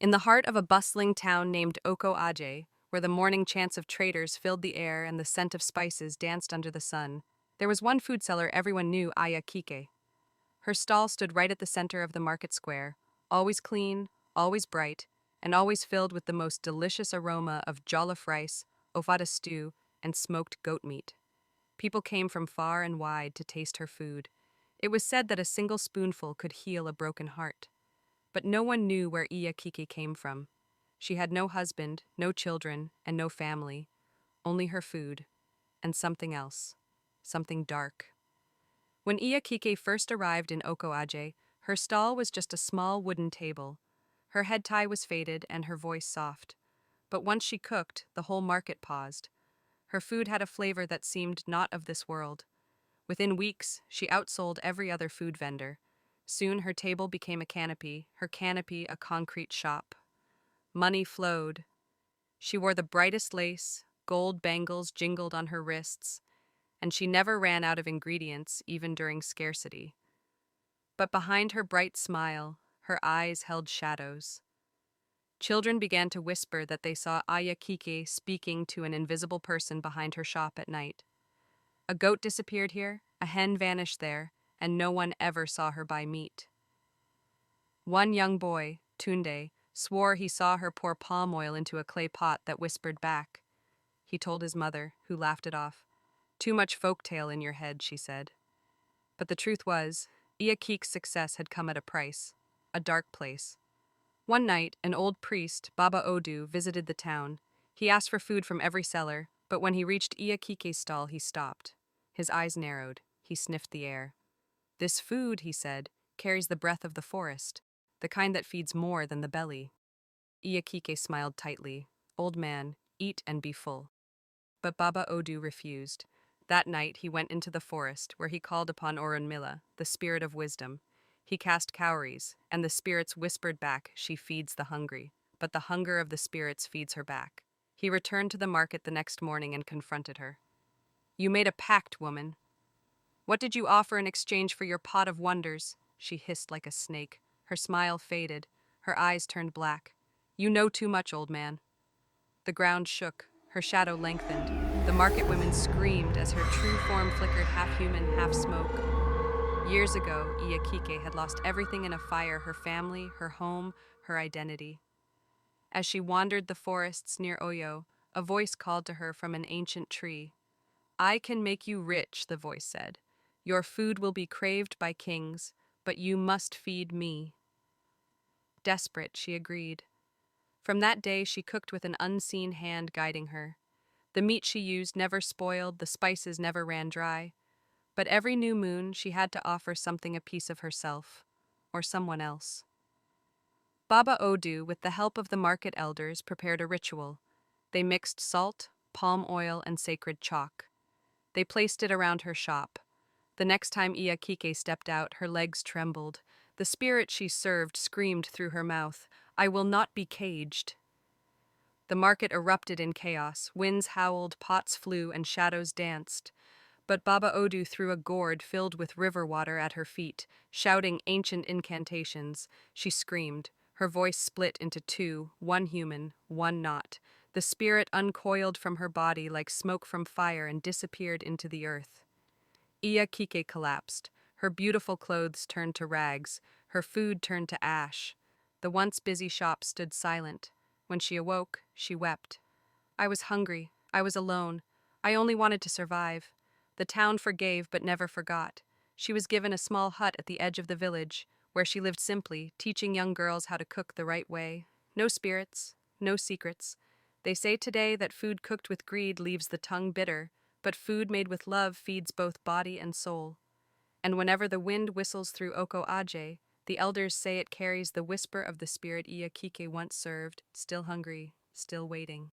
In the heart of a bustling town named Oko Aje, where the morning chants of traders filled the air and the scent of spices danced under the sun, there was one food seller everyone knew, Aya Kike. Her stall stood right at the center of the market square, always clean, always bright, and always filled with the most delicious aroma of jollof rice, ofada stew, and smoked goat meat. People came from far and wide to taste her food. It was said that a single spoonful could heal a broken heart. But no one knew where Iya Kiki came from. She had no husband, no children, and no family. Only her food. And something else. Something dark. When Iya Kike first arrived in Oko Aje, her stall was just a small wooden table. Her head tie was faded and her voice soft. But once she cooked, the whole market paused. Her food had a flavor that seemed not of this world. Within weeks, she outsold every other food vendor. Soon her table became a canopy, her canopy a concrete shop. Money flowed. She wore the brightest lace, gold bangles jingled on her wrists, and she never ran out of ingredients, even during scarcity. But behind her bright smile, her eyes held shadows. Children began to whisper that they saw Aya Kike speaking to an invisible person behind her shop at night. A goat disappeared here, a hen vanished there, and no one ever saw her buy meat. One young boy, Tunde, swore he saw her pour palm oil into a clay pot that whispered back. He told his mother, who laughed it off. "Too much folk tale in your head," she said. But the truth was, Iakik's success had come at a price, a dark place. One night, an old priest, Baba Odu, visited the town. He asked for food from every seller, but when he reached Iakike's stall, he stopped. His eyes narrowed. He sniffed the air. "This food," he said, "carries the breath of the forest, the kind that feeds more than the belly." Iakike smiled tightly. "Old man, eat and be full." But Baba Odu refused. That night he went into the forest, where he called upon Orunmila, the spirit of wisdom. He cast cowries, and the spirits whispered back, "She feeds the hungry." But the hunger of the spirits feeds her back. He returned to the market the next morning and confronted her. "You made a pact, woman. What did you offer in exchange for your pot of wonders?" She hissed like a snake. Her smile faded. Her eyes turned black. "You know too much, old man." The ground shook. Her shadow lengthened. The market women screamed as her true form flickered half human, half smoke. Years ago, Iakike had lost everything in a fire: her family, her home, her identity. As she wandered the forests near Oyo, a voice called to her from an ancient tree. "I can make you rich," the voice said. "Your food will be craved by kings, but you must feed me." Desperate, she agreed. From that day, she cooked with an unseen hand guiding her. The meat she used never spoiled, the spices never ran dry. But every new moon, she had to offer something, a piece of herself, or someone else. Baba Odu, with the help of the market elders, prepared a ritual. They mixed salt, palm oil, and sacred chalk. They placed it around her shop. The next time Iakike stepped out, her legs trembled. The spirit she served screamed through her mouth, "I will not be caged." The market erupted in chaos. Winds howled, pots flew, and shadows danced. But Baba Odu threw a gourd filled with river water at her feet, shouting ancient incantations. She screamed. Her voice split into two, one human, one not. The spirit uncoiled from her body like smoke from fire and disappeared into the earth. Iya Kike collapsed. Her beautiful clothes turned to rags. Her food turned to ash. The once busy shop stood silent. When she awoke, she wept. "I was hungry. I was alone. I only wanted to survive." The town forgave but never forgot. She was given a small hut at the edge of the village, where she lived simply, teaching young girls how to cook the right way. No spirits, no secrets. They say today that food cooked with greed leaves the tongue bitter, but food made with love feeds both body and soul. And whenever the wind whistles through Oko Aje, the elders say it carries the whisper of the spirit Iakike once served, still hungry, still waiting.